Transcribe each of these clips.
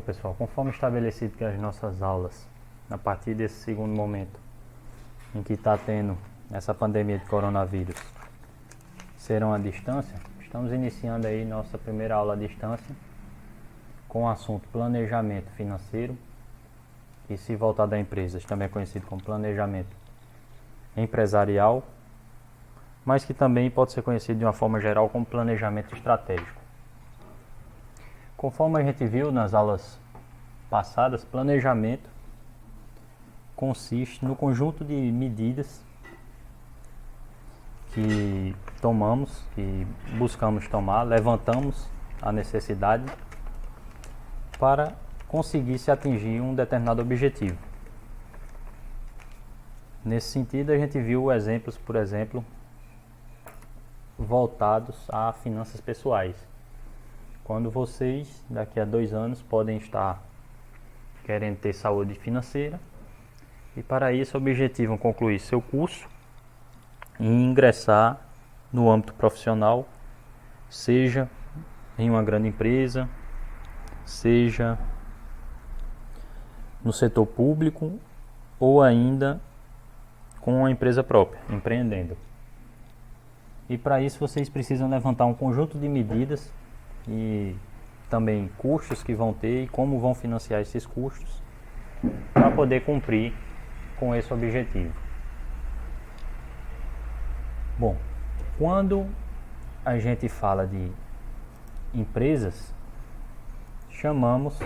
pessoal, conforme estabelecido que as nossas aulas, a partir desse segundo momento em que está tendo essa pandemia de coronavírus, serão à distância, estamos iniciando aí nossa primeira aula à distância com o assunto planejamento financeiro, e se voltado a empresas, também é conhecido como planejamento empresarial, mas que também pode ser conhecido de uma forma geral como planejamento estratégico. Conforme a gente viu nas aulas passadas, planejamento consiste no conjunto de medidas que tomamos, que buscamos tomar, levantamos a necessidade para conseguir se atingir um determinado objetivo. Nesse sentido, a gente viu exemplos, por exemplo, voltados a finanças pessoais. Quando vocês, daqui a 2 anos, podem estar querendo ter saúde financeira e para isso objetivam concluir seu curso e ingressar no âmbito profissional, seja em uma grande empresa, seja no setor público ou ainda com uma empresa própria, empreendendo. E para isso vocês precisam levantar um conjunto de medidas e também custos que vão ter e como vão financiar esses custos para poder cumprir com esse objetivo. Bom, quando a gente fala de empresas, chamamos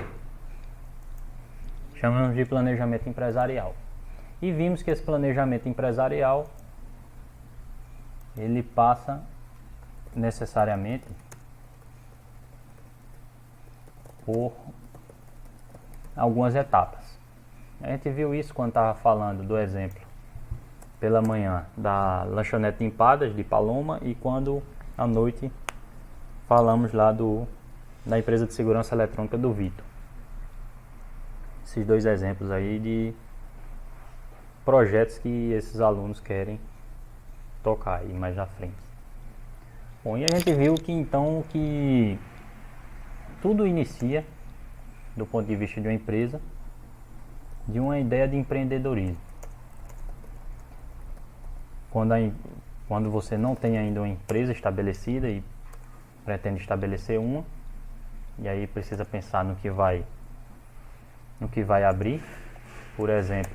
de planejamento empresarial. E vimos que esse planejamento empresarial ele passa necessariamente por algumas etapas. A gente viu isso quando estava falando do exemplo pela manhã da lanchonete Empadas de Paloma e quando à noite falamos lá da empresa de segurança eletrônica do Vitor. Esses 2 exemplos aí de projetos que esses alunos querem tocar aí mais à frente. Bom, e a gente viu que então que tudo inicia, do ponto de vista de uma empresa, de uma ideia de empreendedorismo. Quando você não tem ainda uma empresa estabelecida e pretende estabelecer uma, e aí precisa pensar no que vai abrir, por exemplo,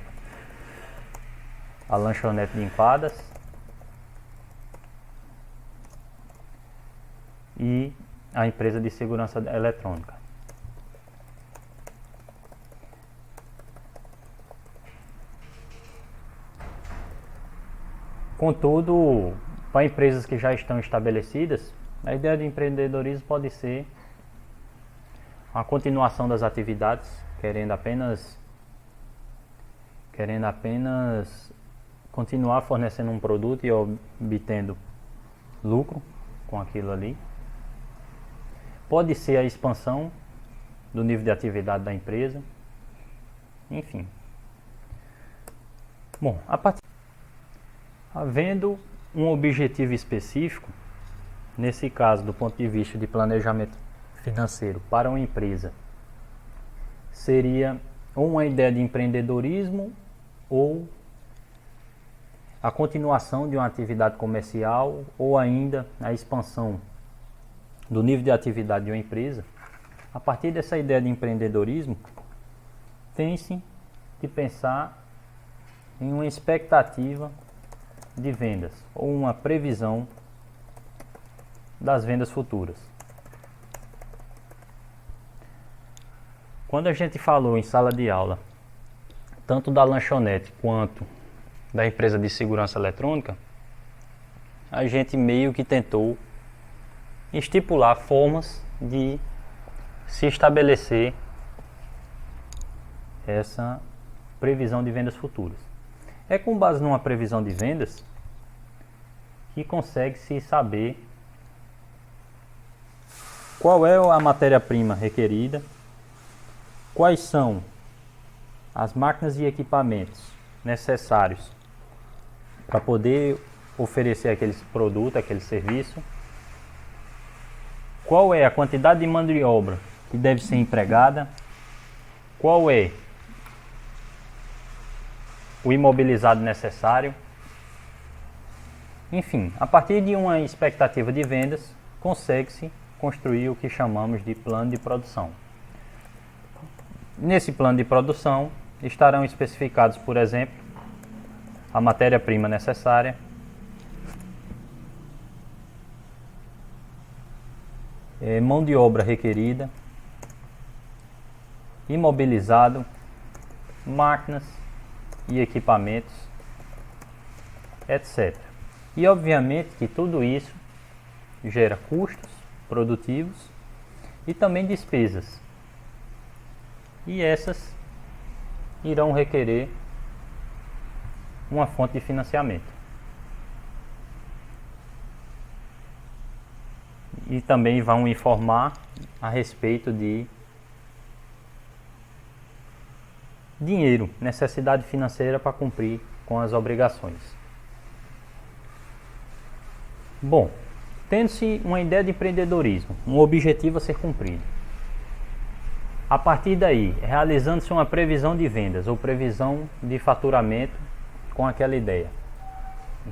a lanchonete de Empadas e a empresa de segurança eletrônica. Contudo, para empresas que já estão estabelecidas, a ideia de empreendedorismo pode ser a continuação das atividades, querendo apenas continuar fornecendo um produto e obtendo lucro com aquilo ali. Pode ser a expansão do nível de atividade da empresa, enfim. Bom, havendo um objetivo específico, nesse caso do ponto de vista de planejamento financeiro para uma empresa, seria ou uma ideia de empreendedorismo ou a continuação de uma atividade comercial ou ainda a expansão do nível de atividade de uma empresa. A partir dessa ideia de empreendedorismo, tem-se que pensar em uma expectativa de vendas ou uma previsão das vendas futuras. Quando a gente falou em sala de aula, tanto da lanchonete quanto da empresa de segurança eletrônica, a gente meio que tentou estipular formas de se estabelecer essa previsão de vendas futuras. É com base numa previsão de vendas que consegue-se saber qual é a matéria-prima requerida, quais são as máquinas e equipamentos necessários para poder oferecer aquele produto, aquele serviço, qual é a quantidade de mão de obra que deve ser empregada, qual é o imobilizado necessário. Enfim, a partir de uma expectativa de vendas, consegue-se construir o que chamamos de plano de produção. Nesse plano de produção estarão especificados, por exemplo, a matéria-prima necessária, mão de obra requerida, imobilizado, máquinas e equipamentos, etc. E obviamente que tudo isso gera custos produtivos e também despesas. E essas irão requerer uma fonte de financiamento. E também vão informar a respeito de dinheiro, necessidade financeira para cumprir com as obrigações. Bom, tendo-se uma ideia de empreendedorismo, um objetivo a ser cumprido. A partir daí, realizando-se uma previsão de vendas ou previsão de faturamento com aquela ideia.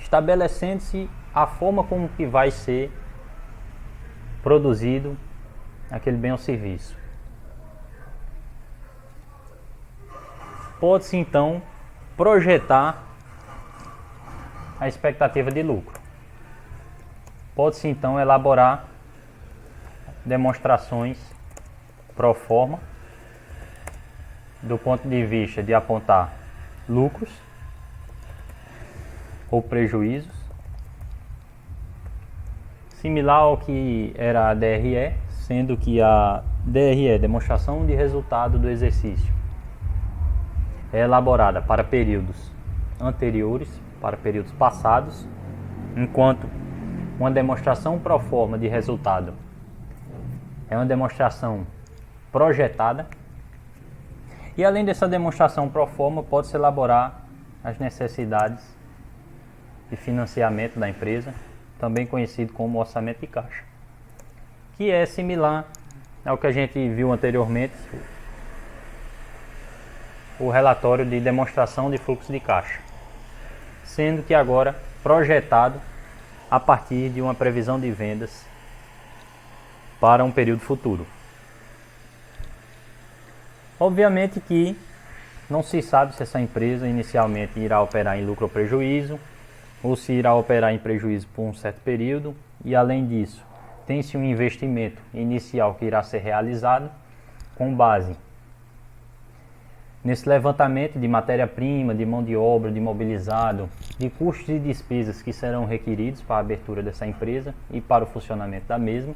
Estabelecendo-se a forma como que vai ser produzido aquele bem ou serviço. Pode-se então projetar a expectativa de lucro. Pode-se então elaborar demonstrações pro forma do ponto de vista de apontar lucros ou prejuízos, similar ao que era a DRE, sendo que a DRE, demonstração de resultado do exercício, é elaborada para períodos anteriores, para períodos passados, enquanto uma demonstração pro forma de resultado é uma demonstração projetada. E além dessa demonstração pro forma, pode-se elaborar as necessidades de financiamento da empresa, também conhecido como orçamento de caixa, que é similar ao que a gente viu anteriormente, o relatório de demonstração de fluxo de caixa, sendo que agora projetado a partir de uma previsão de vendas para um período futuro. Obviamente que não se sabe se essa empresa inicialmente irá operar em lucro ou prejuízo, ou se irá operar em prejuízo por um certo período, e além disso, tem-se um investimento inicial que irá ser realizado com base nesse levantamento de matéria-prima, de mão de obra, de imobilizado, de custos e despesas que serão requeridos para a abertura dessa empresa e para o funcionamento da mesma.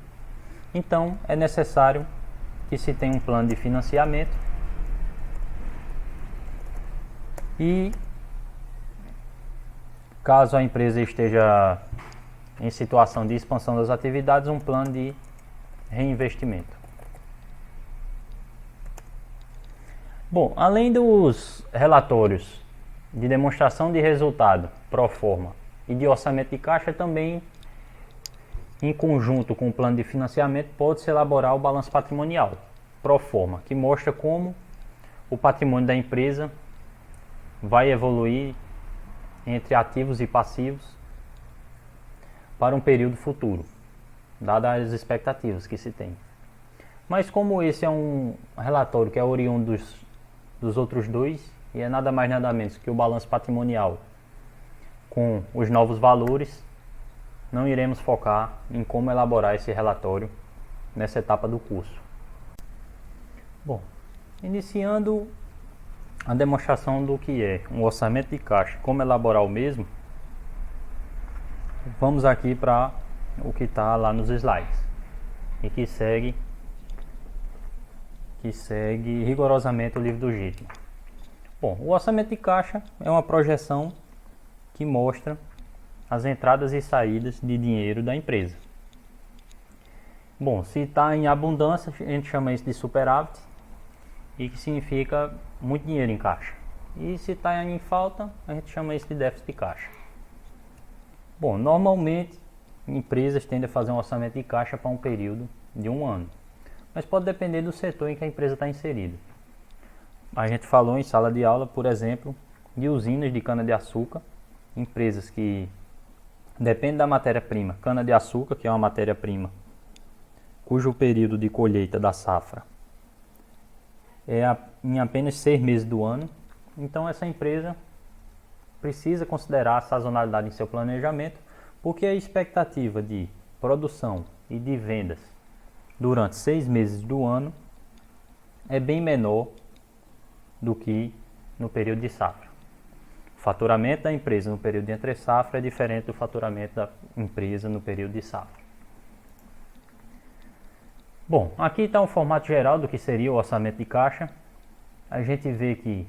Então, é necessário que se tenha um plano de financiamento e, caso a empresa esteja em situação de expansão das atividades, um plano de reinvestimento. Bom, além dos relatórios de demonstração de resultado pro forma e de orçamento de caixa, também em conjunto com o plano de financiamento pode-se elaborar o balanço patrimonial pro forma, que mostra como o patrimônio da empresa vai evoluir entre ativos e passivos para um período futuro, dadas as expectativas que se tem. Mas como esse é um relatório que é oriundo dos outros dois, e é nada mais nada menos que o balanço patrimonial com os novos valores, não iremos focar em como elaborar esse relatório nessa etapa do curso. Bom, iniciando a demonstração do que é um orçamento de caixa, como elaborar o mesmo, vamos aqui para o que está lá nos slides e que segue rigorosamente o livro do Gitman. Bom, o orçamento de caixa é uma projeção que mostra as entradas e saídas de dinheiro da empresa. Bom, se está em abundância, a gente chama isso de superávit, e que significa muito dinheiro em caixa. E se está em falta, a gente chama isso de déficit de caixa. Bom, normalmente empresas tendem a fazer um orçamento de caixa para um período de um ano, mas pode depender do setor em que a empresa está inserida. A gente falou em sala de aula, por exemplo, de usinas de cana-de-açúcar, empresas que dependem da matéria-prima. Cana-de-açúcar, que é uma matéria-prima cujo período de colheita da safra é em apenas 6 meses do ano. Então essa empresa precisa considerar a sazonalidade em seu planejamento, porque a expectativa de produção e de vendas durante 6 meses do ano é bem menor do que no período de safra. O faturamento da empresa no período de entre safra é diferente do faturamento da empresa no período de safra. Bom, aqui está um formato geral do que seria o orçamento de caixa. A gente vê que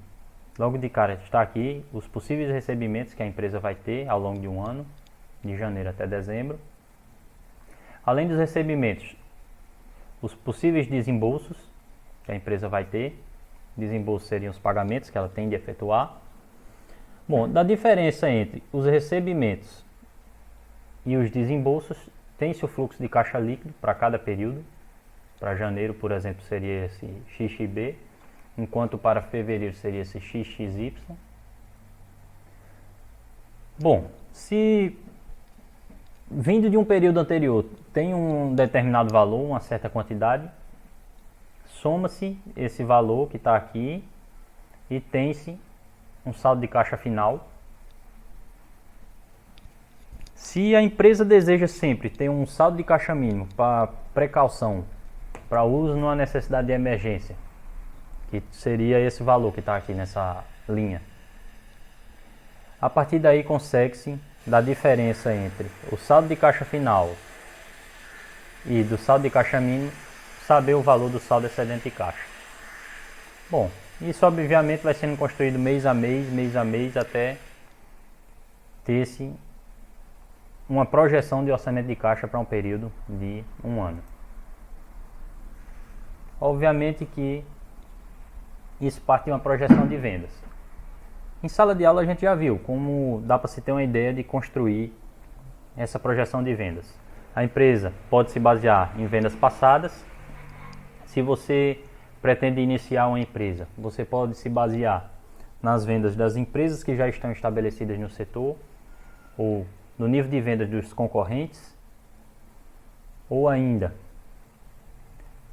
logo de cara está aqui os possíveis recebimentos que a empresa vai ter ao longo de um ano, de janeiro até dezembro. Além dos recebimentos, os possíveis desembolsos que a empresa vai ter. Desembolsos seriam os pagamentos que ela tem de efetuar. Bom, da diferença entre os recebimentos e os desembolsos, tem-se o fluxo de caixa líquido para cada período. Para janeiro, por exemplo, seria esse XXB, enquanto para fevereiro seria esse XXY. Bom, se vindo de um período anterior tem um determinado valor, uma certa quantidade, soma-se esse valor que está aqui e tem-se um saldo de caixa final. Se a empresa deseja sempre ter um saldo de caixa mínimo para precaução, para uso numa necessidade de emergência, que seria esse valor que está aqui nessa linha, a partir daí consegue-se da diferença entre o saldo de caixa final e do saldo de caixa mínimo, saber o valor do saldo excedente de caixa. Bom, isso obviamente vai sendo construído mês a mês, até ter-se uma projeção de orçamento de caixa para um período de um ano. Obviamente que isso parte de uma projeção de vendas. Em sala de aula a gente já viu como dá para se ter uma ideia de construir essa projeção de vendas. A empresa pode se basear em vendas passadas. Se você pretende iniciar uma empresa, você pode se basear nas vendas das empresas que já estão estabelecidas no setor, ou no nível de vendas dos concorrentes, ou ainda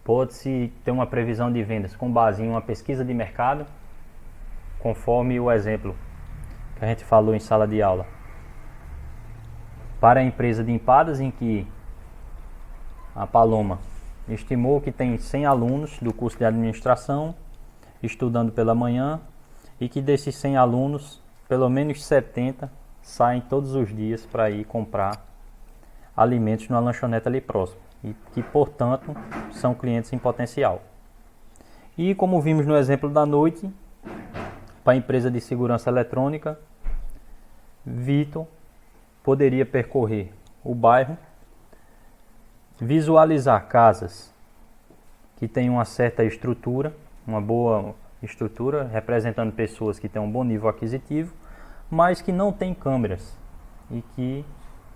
pode-se ter uma previsão de vendas com base em uma pesquisa de mercado, conforme o exemplo que a gente falou em sala de aula, para a empresa de empadas, em que a Paloma estimou que tem 100 alunos do curso de administração estudando pela manhã e que desses 100 alunos, pelo menos 70 saem todos os dias para ir comprar alimentos numa lanchonete ali próximo e que, portanto, são clientes em potencial. E como vimos no exemplo da noite, para a empresa de segurança eletrônica, Vitor poderia percorrer o bairro, visualizar casas que têm uma certa estrutura, uma boa estrutura, representando pessoas que têm um bom nível aquisitivo, mas que não têm câmeras e que,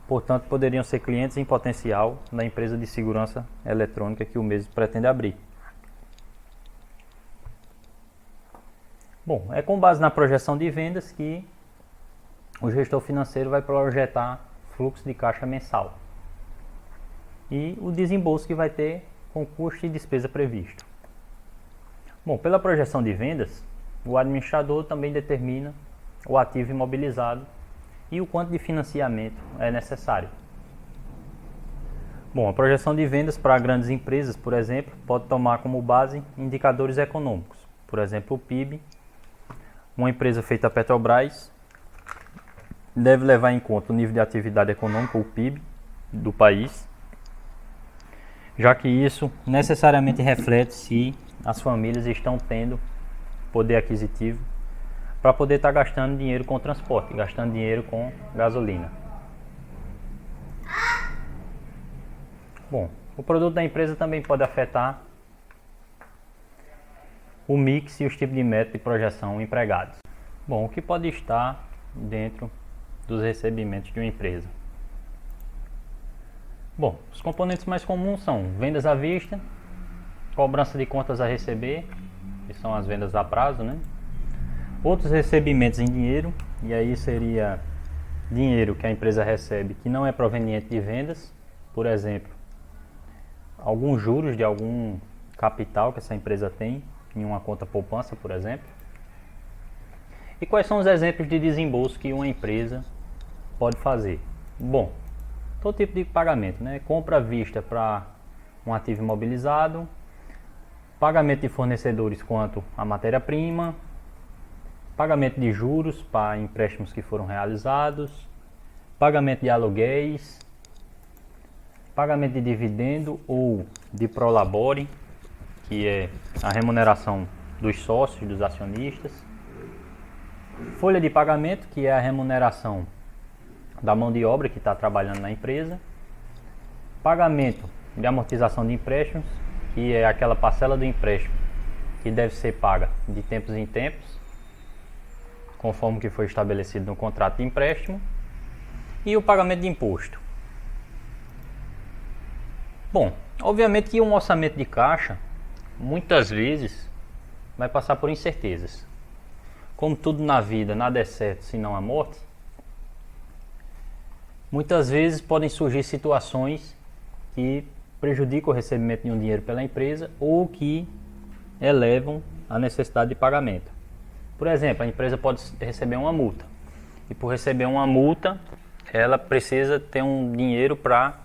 portanto, poderiam ser clientes em potencial da empresa de segurança eletrônica que o mesmo pretende abrir. Bom, é com base na projeção de vendas que o gestor financeiro vai projetar fluxo de caixa mensal e o desembolso que vai ter com custo e despesa previsto. Bom, pela projeção de vendas, o administrador também determina o ativo imobilizado e o quanto de financiamento é necessário. Bom, a projeção de vendas para grandes empresas, por exemplo, pode tomar como base indicadores econômicos, por exemplo, o PIB. Uma empresa feita a Petrobras deve levar em conta o nível de atividade econômica, o PIB, do país, já que isso necessariamente reflete se as famílias estão tendo poder aquisitivo para poder estar gastando dinheiro com transporte, gastando dinheiro com gasolina. Bom, o produto da empresa também pode afetar o mix e os tipos de método de projeção empregados. Bom, o que pode estar dentro dos recebimentos de uma empresa? Bom, os componentes mais comuns são vendas à vista, cobrança de contas a receber, que são as vendas a prazo, né? Outros recebimentos em dinheiro, e aí seria dinheiro que a empresa recebe que não é proveniente de vendas, por exemplo, alguns juros de algum capital que essa empresa tem em uma conta poupança, por exemplo. E quais são os exemplos de desembolso que uma empresa pode fazer? Bom, todo tipo de pagamento, né? Compra à vista para um ativo imobilizado, pagamento de fornecedores quanto à matéria-prima, pagamento de juros para empréstimos que foram realizados, pagamento de aluguéis, pagamento de dividendo ou de prolabore, que é a remuneração dos sócios, dos acionistas, folha de pagamento, que é a remuneração da mão de obra que está trabalhando na empresa, pagamento de amortização de empréstimos, que é aquela parcela do empréstimo que deve ser paga de tempos em tempos, conforme que foi estabelecido no contrato de empréstimo, e o pagamento de imposto. Bom, obviamente que um orçamento de caixa, muitas vezes, vai passar por incertezas. Como tudo na vida, nada é certo senão a morte, muitas vezes podem surgir situações que prejudicam o recebimento de um dinheiro pela empresa ou que elevam a necessidade de pagamento. Por exemplo, a empresa pode receber uma multa e por receber uma multa, ela precisa ter um dinheiro para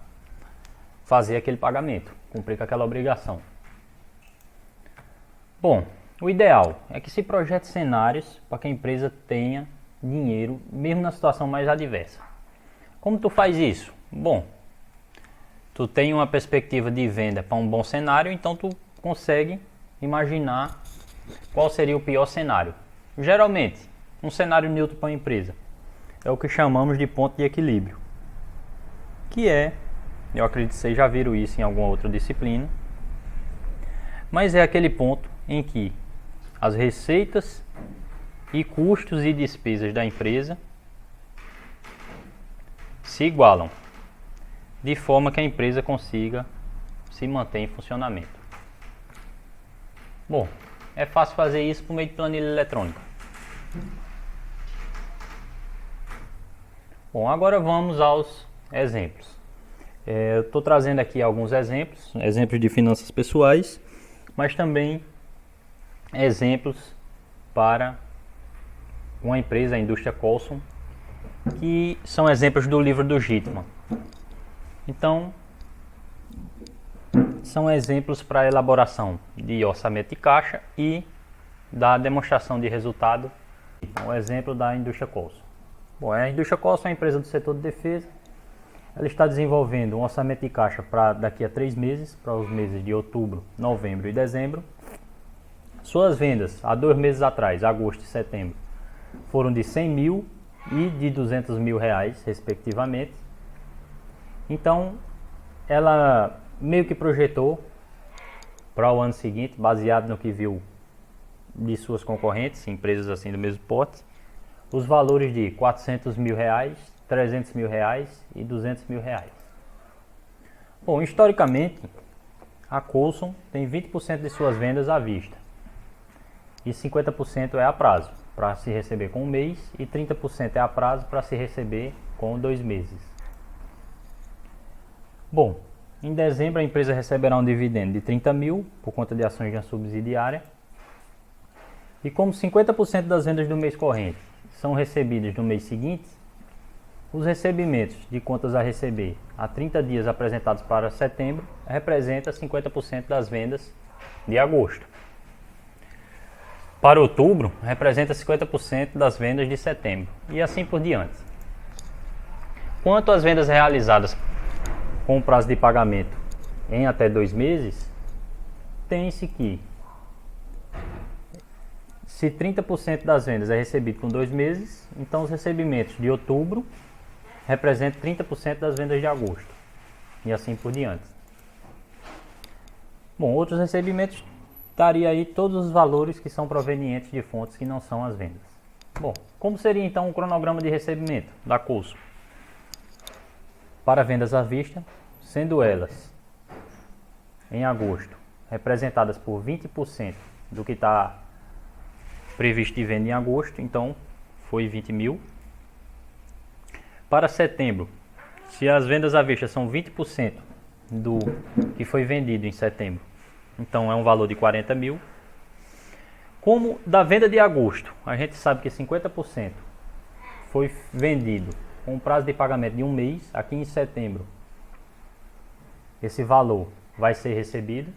fazer aquele pagamento, cumprir com aquela obrigação. Bom, o ideal é que se projete cenários para que a empresa tenha dinheiro, mesmo na situação mais adversa. Como tu faz isso? Bom, tu tem uma perspectiva de venda para um bom cenário, então tu consegue imaginar qual seria o pior cenário. Geralmente, um cenário neutro para a empresa é o que chamamos de ponto de equilíbrio, que é, eu acredito que vocês já viram isso em alguma outra disciplina, mas é aquele ponto em que as receitas e custos e despesas da empresa se igualam, de forma que a empresa consiga se manter em funcionamento. Bom, é fácil fazer isso por meio de planilha eletrônica. Bom, agora vamos aos exemplos. Eu estou trazendo aqui alguns exemplos de finanças pessoais, mas também exemplos para uma empresa, a indústria Colson, que são exemplos do livro do Gitman. Então, são exemplos para a elaboração de orçamento de caixa e da demonstração de resultado. O exemplo da indústria Colson. Bom, a indústria Colson é uma empresa do setor de defesa. Ela está desenvolvendo um orçamento de caixa para daqui a 3 meses, para os meses de outubro, novembro e dezembro. Suas vendas há 2 meses atrás, agosto e setembro, foram de 100 mil e de 200 mil reais, respectivamente. Então, ela meio que projetou para o ano seguinte, baseado no que viu de suas concorrentes, empresas assim do mesmo porte, os valores de 400 mil reais, 300 mil reais e 200 mil reais. Bom, historicamente, a Colson tem 20% de suas vendas à vista e 50% é a prazo, para se receber com 1 mês, e 30% é a prazo para se receber com 2 meses. Bom, em dezembro a empresa receberá um dividendo de 30 mil por conta de ações de uma subsidiária. E como 50% das vendas do mês corrente são recebidas no mês seguinte, os recebimentos de contas a receber a 30 dias apresentados para setembro representa 50% das vendas de agosto. Para outubro, representa 50% das vendas de setembro e assim por diante. Quanto às vendas realizadas com prazo de pagamento em até 2 meses, tem-se que se 30% das vendas é recebido com 2 meses, então os recebimentos de outubro representam 30% das vendas de agosto e assim por diante. Bom, outros recebimentos daria aí todos os valores que são provenientes de fontes que não são as vendas. Bom, como seria então o cronograma de recebimento da Colson? Para vendas à vista, sendo elas em agosto representadas por 20% do que está previsto de venda em agosto, então foi 20 mil. Para setembro, se as vendas à vista são 20% do que foi vendido em setembro, então é um valor de 40 mil. Como da venda de agosto, a gente sabe que 50% foi vendido com um prazo de pagamento de um mês, aqui em setembro, esse valor vai ser recebido,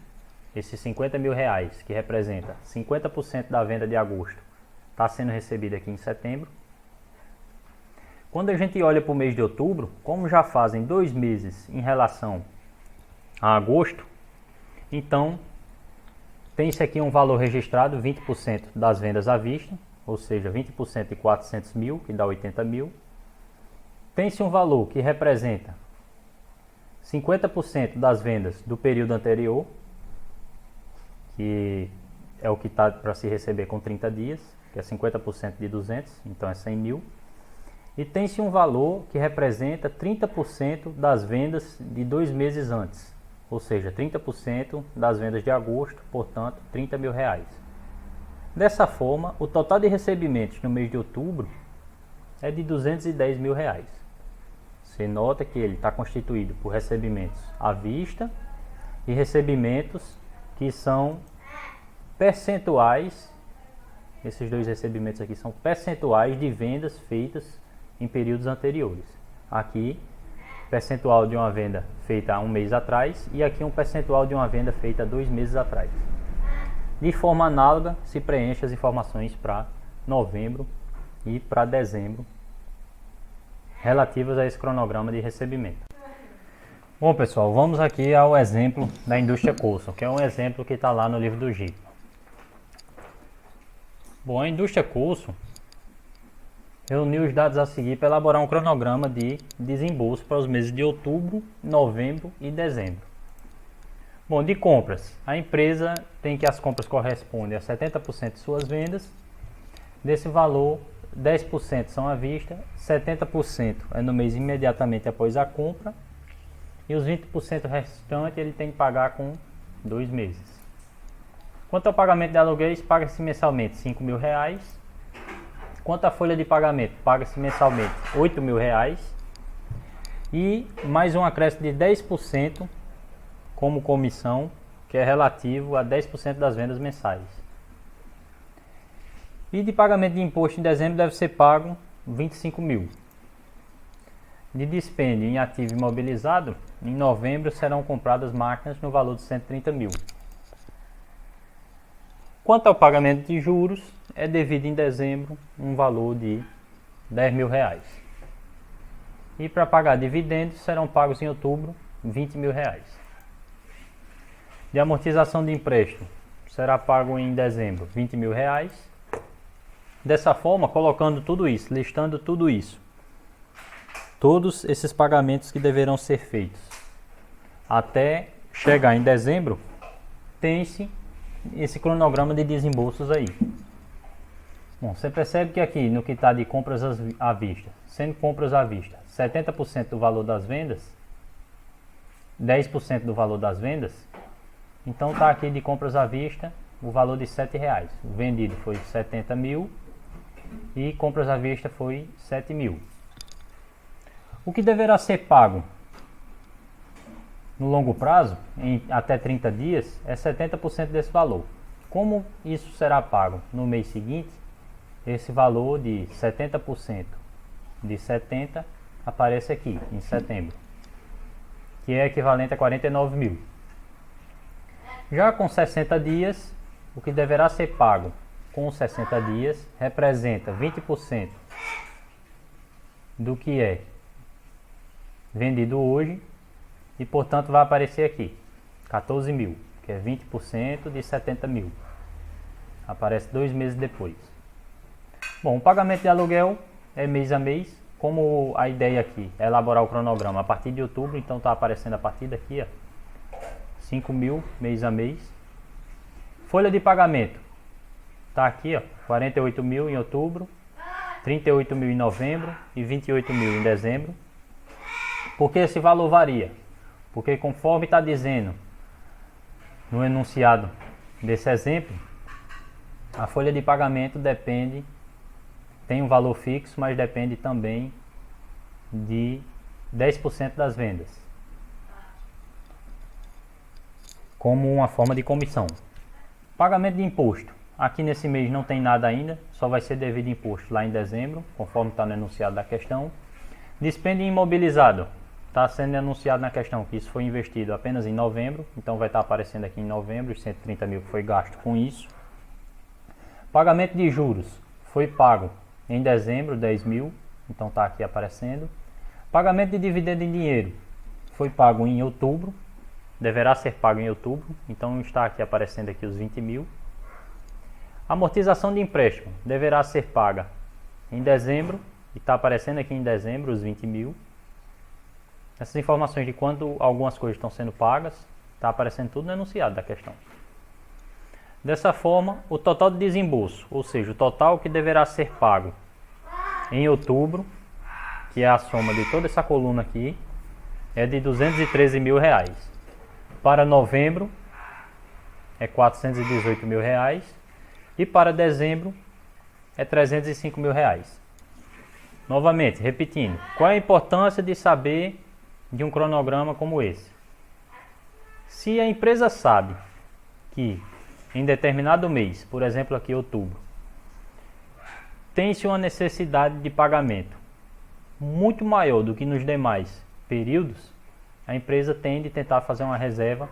esses 50 mil reais, que representa 50% da venda de agosto, está sendo recebido aqui em setembro. Quando a gente olha para o mês de outubro, como já fazem 2 meses em relação a agosto, então tem-se aqui um valor registrado, 20% das vendas à vista, ou seja, 20% de 400 mil, que dá 80 mil. Tem-se um valor que representa 50% das vendas do período anterior, que é o que está para se receber com 30 dias, que é 50% de 200, então é 100 mil. E tem-se um valor que representa 30% das vendas de 2 meses antes, ou seja, 30% das vendas de agosto, portanto, 30 mil reais. Dessa forma, o total de recebimentos no mês de outubro é de 210 mil reais. Você nota que ele está constituído por recebimentos à vista e recebimentos que são percentuais. Esses dois recebimentos aqui são percentuais de vendas feitas em períodos anteriores. Aqui, percentual de uma venda feita há um mês atrás e aqui um percentual de uma venda feita há 2 meses atrás. De forma análoga, se preenche as informações para novembro e para dezembro relativas a esse cronograma de recebimento. Bom, pessoal, vamos aqui ao exemplo da indústria Coulson, que é um exemplo que está lá no livro do GIP. Bom, a indústria Coulson reuniu os dados a seguir para elaborar um cronograma de desembolso para os meses de outubro, novembro e dezembro. Bom, de compras, a empresa tem que as compras correspondem a 70% de suas vendas. Desse valor, 10% são à vista, 70% é no mês imediatamente após a compra e os 20% restante ele tem que pagar com 2 meses. Quanto ao pagamento de aluguéis, paga-se mensalmente 5 mil reais. Quanto à folha de pagamento, paga-se mensalmente 8 mil reais e mais um acréscimo de 10% como comissão, que é relativo a 10% das vendas mensais. E de pagamento de imposto em dezembro deve ser pago 25 mil. De dispêndio em ativo imobilizado, em novembro serão compradas máquinas no valor de 130 mil. Quanto ao pagamento de juros, é devido em dezembro um valor de 10 mil reais. E para pagar dividendos serão pagos em outubro 20 mil reais. De amortização de empréstimo será pago em dezembro 20 mil reais. Dessa forma, colocando tudo isso, listando tudo isso, todos esses pagamentos que deverão ser feitos até chegar em dezembro, tem-se esse cronograma de desembolsos aí. Bom, você percebe que aqui no que está de compras à vista, sendo compras à vista 70% do valor das vendas, 10% do valor das vendas, então está aqui de compras à vista o valor de 7 reais. O vendido foi 70 mil e compras à vista foi 7 mil. O que deverá ser pago no longo prazo, em até 30 dias, é 70% desse valor. Como isso será pago no mês seguinte, esse valor de 70% de 70 aparece aqui em setembro, que é equivalente a 49 mil. Já com 60 dias, o que deverá ser pago com 60 dias representa 20% do que é vendido hoje e, portanto, vai aparecer aqui 14 mil, que é 20% de 70 mil. Aparece 2 meses depois. Bom, o pagamento de aluguel é mês a mês. Como a ideia aqui é elaborar o cronograma a partir de outubro, então está aparecendo a partir daqui, ó, 5 mil mês a mês. Folha de pagamento está aqui, ó, 48 mil em outubro, 38 mil em novembro e 28 mil em dezembro. Por que esse valor varia? Porque conforme está dizendo no enunciado desse exemplo, A folha de pagamento depende, tem um valor fixo, mas depende também de 10% das vendas, como uma forma de comissão. Pagamento de imposto. Aqui nesse mês não tem nada ainda, só vai ser devido imposto lá em dezembro, conforme está no enunciado da questão. Dispêndio imobilizado. Está sendo anunciado na questão que isso foi investido apenas em novembro, então vai estar aparecendo aqui em novembro os 130 mil que foi gasto com isso. Pagamento de juros. Foi pago em dezembro, 10 mil, então está aqui aparecendo. Pagamento de dividendo em dinheiro. Foi pago em outubro, deverá ser pago em outubro, então está aqui aparecendo aqui os 20 mil. Amortização de empréstimo deverá ser paga em dezembro, e está aparecendo aqui em dezembro os 20 mil. Essas informações de quando algumas coisas estão sendo pagas, está aparecendo tudo no enunciado da questão. Dessa forma, o total de desembolso, ou seja, o total que deverá ser pago em outubro, que é a soma de toda essa coluna aqui, é de 213 mil reais. Para novembro, é 418 mil reais. E para dezembro, é 305 mil reais. Novamente, repetindo, qual é a importância de saber de um cronograma como esse? Se a empresa sabe que em determinado mês, por exemplo aqui outubro, tem-se uma necessidade de pagamento muito maior do que nos demais períodos, a empresa tende a tentar fazer uma reserva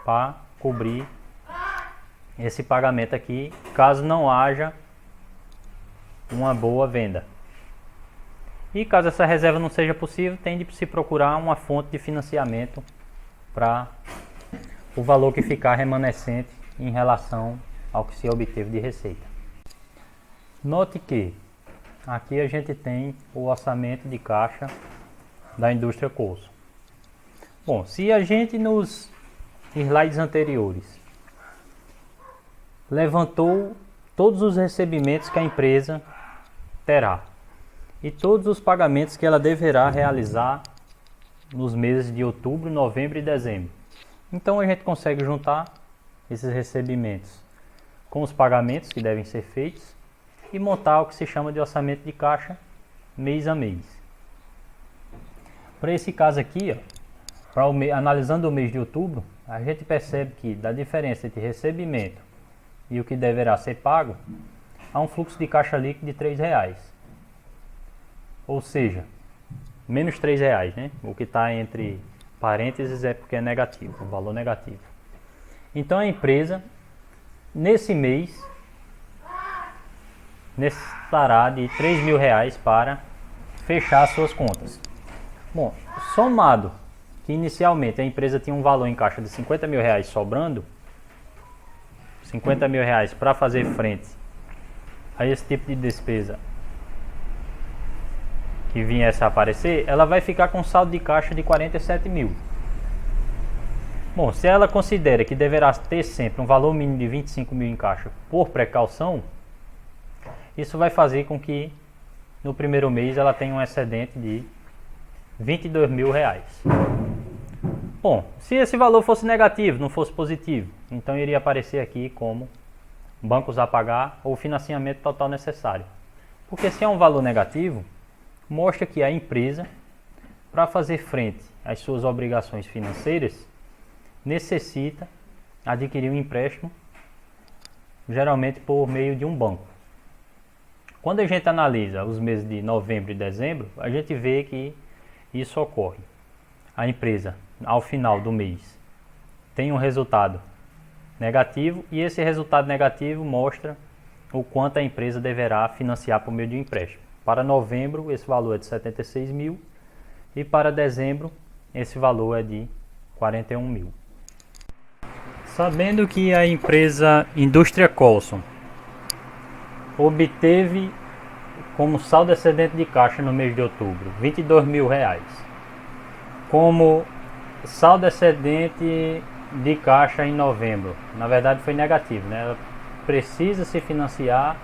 para cobrir esse pagamento aqui, caso não haja uma boa venda. E caso essa reserva não seja possível, tende a se procurar uma fonte de financiamento para o valor que ficar remanescente em relação ao que se obteve de receita. Note que aqui a gente tem o orçamento de caixa da indústria Coulson. Bom, se a gente nos slides anteriores levantou todos os recebimentos que a empresa terá e todos os pagamentos que ela deverá realizar nos meses de outubro, novembro e dezembro, então a gente consegue juntar esses recebimentos com os pagamentos que devem ser feitos e montar o que se chama de orçamento de caixa mês a mês. Para esse caso aqui, analisando o mês de outubro, a gente percebe que da diferença entre recebimento e o que deverá ser pago, há um fluxo de caixa líquido de R$3. Ou seja, menos R$3, né? O que está entre parênteses é porque é negativo, um valor negativo. Então a empresa, nesse mês, necessitará de R$3.000 para fechar as suas contas. Bom, somado que inicialmente a empresa tinha um valor em caixa de R$50.000 sobrando, R$50.000 para fazer frente a esse tipo de despesa que viesse a aparecer, ela vai ficar com saldo de caixa de 47 mil. Bom, se ela considera que deverá ter sempre um valor mínimo de 25 mil em caixa por precaução, isso vai fazer com que no primeiro mês ela tenha um excedente de 22 mil reais. Bom, se esse valor fosse negativo, não fosse positivo, então iria aparecer aqui como bancos a pagar ou financiamento total necessário. Porque se é um valor negativo, mostra que a empresa, para fazer frente às suas obrigações financeiras, necessita adquirir um empréstimo, geralmente por meio de um banco. Quando a gente analisa os meses de novembro e dezembro, a gente vê que isso ocorre. A empresa, ao final do mês, tem um resultado negativo e esse resultado negativo mostra o quanto a empresa deverá financiar por meio de um empréstimo. Para novembro, esse valor é de 76 mil e para dezembro, esse valor é de 41 mil. Sabendo que a empresa Indústria Coulson obteve como saldo excedente de caixa no mês de outubro 22 mil reais, como saldo excedente de caixa em novembro, na verdade foi negativo, né? Ela precisa se financiar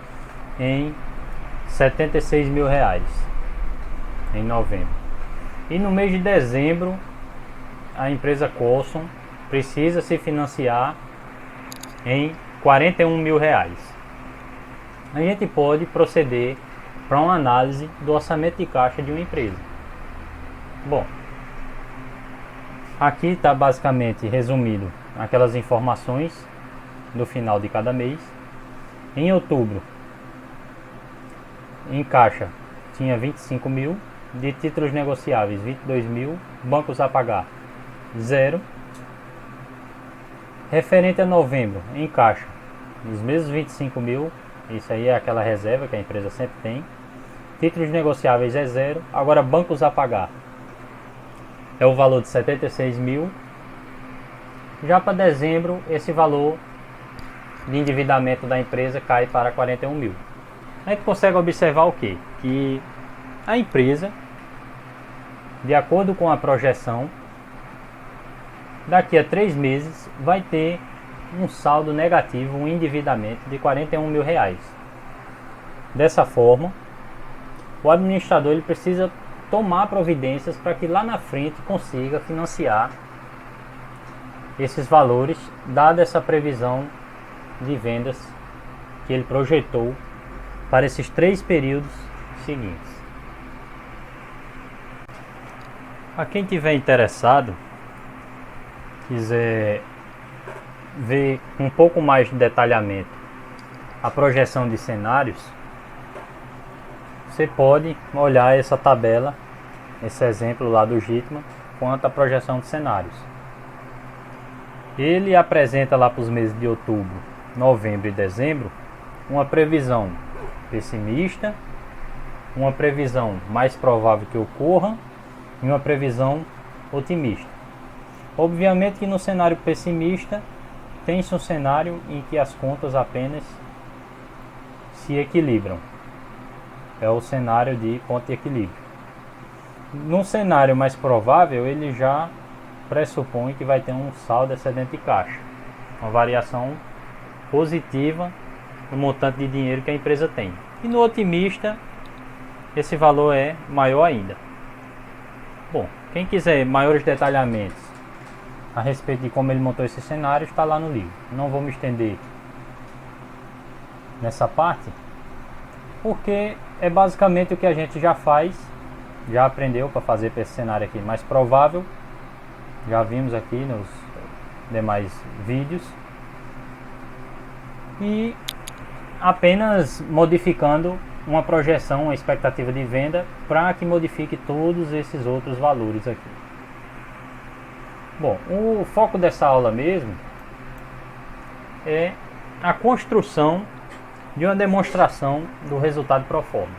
em 76 mil reais em novembro. E no mês de dezembro, a empresa Coulson precisa se financiar em 41 mil reais. a gente pode proceder para uma análise do orçamento de caixa de uma empresa. Bom, aqui está basicamente resumido aquelas informações do final de cada mês. Em outubro, em caixa tinha 25 mil, de títulos negociáveis 22 mil, bancos a pagar 0. Referente a novembro, em caixa, os mesmos 25 mil, isso aí é aquela reserva que a empresa sempre tem. Títulos negociáveis é 0, agora bancos a pagar é o valor de 76 mil. Já para dezembro, esse valor de endividamento da empresa cai para 41 mil. A gente consegue observar o quê? Que a empresa, de acordo com a projeção, daqui a 3 meses vai ter um saldo negativo, um endividamento de 41 mil reais. Dessa forma, o administrador ele precisa tomar providências para que lá na frente consiga financiar esses valores, dada essa previsão de vendas que ele projetou para esses 3 períodos seguintes. A quem tiver interessado, quiser ver com um pouco mais de detalhamento a projeção de cenários, você pode olhar essa tabela, esse exemplo lá do Gitman, quanto à projeção de cenários. Ele apresenta lá para os meses de outubro, novembro e dezembro uma previsão pessimista, uma previsão mais provável que ocorra e uma previsão otimista. Obviamente que no cenário pessimista tem-se um cenário em que as contas apenas se equilibram. É o cenário de ponto de equilíbrio. Num cenário mais provável, ele já pressupõe que vai ter um saldo excedente de caixa, uma variação positiva no montante de dinheiro que a empresa tem. E no otimista, esse valor é maior ainda. Bom, quem quiser maiores detalhamentos a respeito de como ele montou esse cenário, está lá no livro. Não vou me estender nessa parte, porque é basicamente o que a gente já faz, já aprendeu para fazer para esse cenário aqui mais provável. Já vimos aqui nos demais vídeos. E apenas modificando uma projeção, uma expectativa de venda para que modifique todos esses outros valores aqui. Bom, o foco dessa aula mesmo é a construção de uma demonstração do resultado pro forma.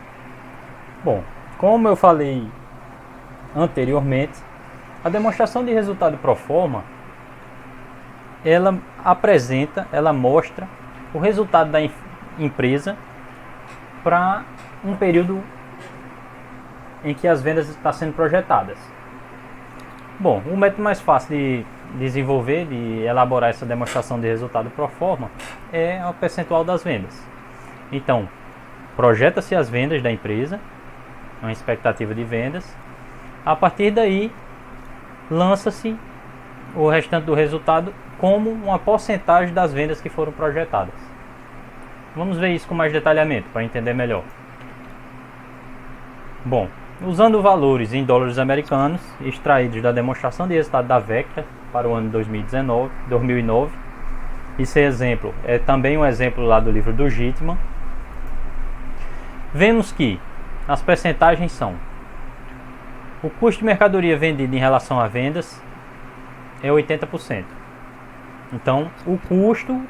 Bom, como eu falei anteriormente, a demonstração de resultado pro forma, ela apresenta, ela mostra o resultado da empresa para um período em que as vendas estão sendo projetadas. Bom, o método mais fácil de desenvolver, de elaborar essa demonstração de resultado pro forma é o percentual das vendas. Então, projeta-se as vendas da empresa, uma expectativa de vendas. A partir daí, lança-se o restante do resultado como uma porcentagem das vendas que foram projetadas. Vamos ver isso com mais detalhamento para entender melhor. Bom, usando valores em dólares americanos extraídos da demonstração de resultado da Vectra para o ano 2009, esse exemplo é também um exemplo lá do livro do Gitman. Vemos que as percentagens são: o custo de mercadoria vendida em relação a vendas é 80%. Então,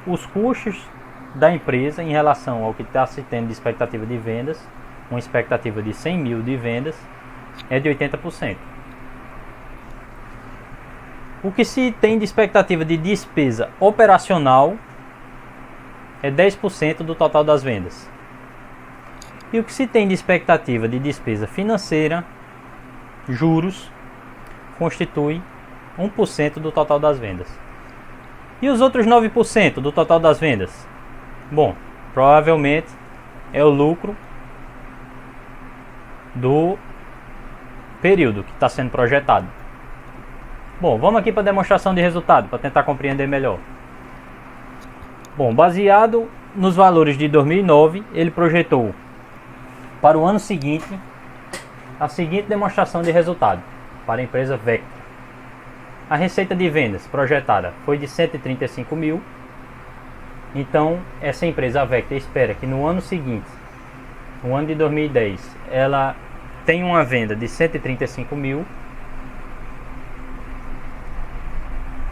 os custos da empresa em relação ao que está se tendo de expectativa de vendas, uma expectativa de 100 mil de vendas, é de 80%. O que se tem de expectativa de despesa operacional é 10% do total das vendas. E o que se tem de expectativa de despesa financeira, juros, constitui 1% do total das vendas. E os outros 9% do total das vendas? Bom, provavelmente é o lucro do período que está sendo projetado. Bom, vamos aqui para a demonstração de resultado, para tentar compreender melhor. Bom, baseado nos valores de 2009, ele projetou para o ano seguinte a seguinte demonstração de resultado para a empresa Vectra. A receita de vendas projetada foi de 135 mil. Então, essa empresa, a Vectra, espera que no ano seguinte, no ano de 2010, ela tenha uma venda de 135 mil.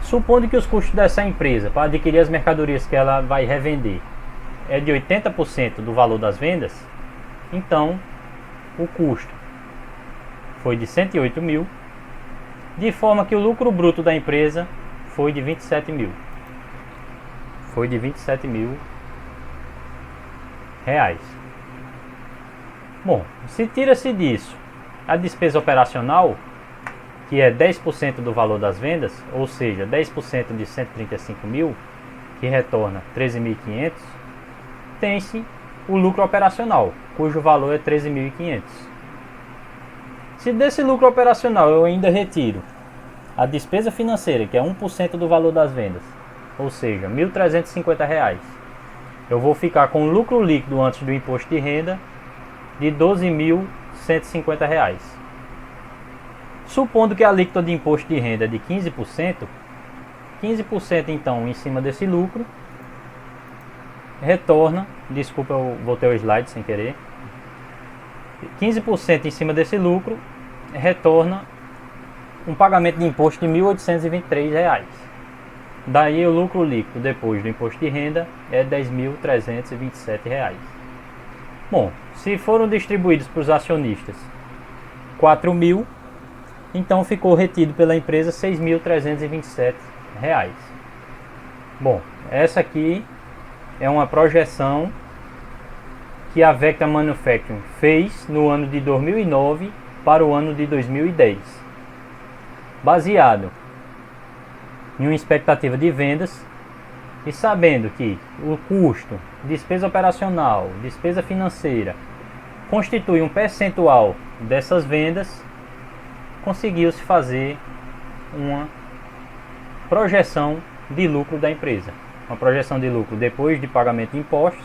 Supondo que os custos dessa empresa para adquirir as mercadorias que ela vai revender é de 80% do valor das vendas, então o custo foi de 108 mil, de forma que o lucro bruto da empresa foi de 27 mil. Foi de 27 mil reais. Bom, se tira-se disso a despesa operacional, que é 10% do valor das vendas, ou seja, 10% de 135 mil, que retorna 13.500, tem-se o lucro operacional, cujo valor é 13.500. Se desse lucro operacional eu ainda retiro a despesa financeira, que é 1% do valor das vendas, ou seja, R$ 1.350, eu vou ficar com o lucro líquido antes do imposto de renda de R$ 12.150. Supondo que a alíquota de imposto de renda é de 15%, 15% então em cima desse lucro retorna, desculpa, eu voltei o slide sem querer, 15% em cima desse lucro retorna um pagamento de imposto de R$ 1.823. Daí o lucro líquido depois do imposto de renda é R$ 10.327. Bom, se foram distribuídos para os acionistas 4 mil, então ficou retido pela empresa R$ 6.327. Bom, essa aqui é uma projeção que a Vectra Manufacturing fez no ano de 2009 para o ano de 2010, baseado em uma expectativa de vendas e sabendo que o custo, despesa operacional, despesa financeira constitui um percentual dessas vendas, conseguiu-se fazer uma projeção de lucro da empresa, uma projeção de lucro depois de pagamento de impostos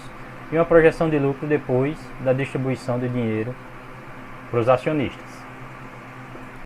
e uma projeção de lucro depois da distribuição de dinheiro para os acionistas.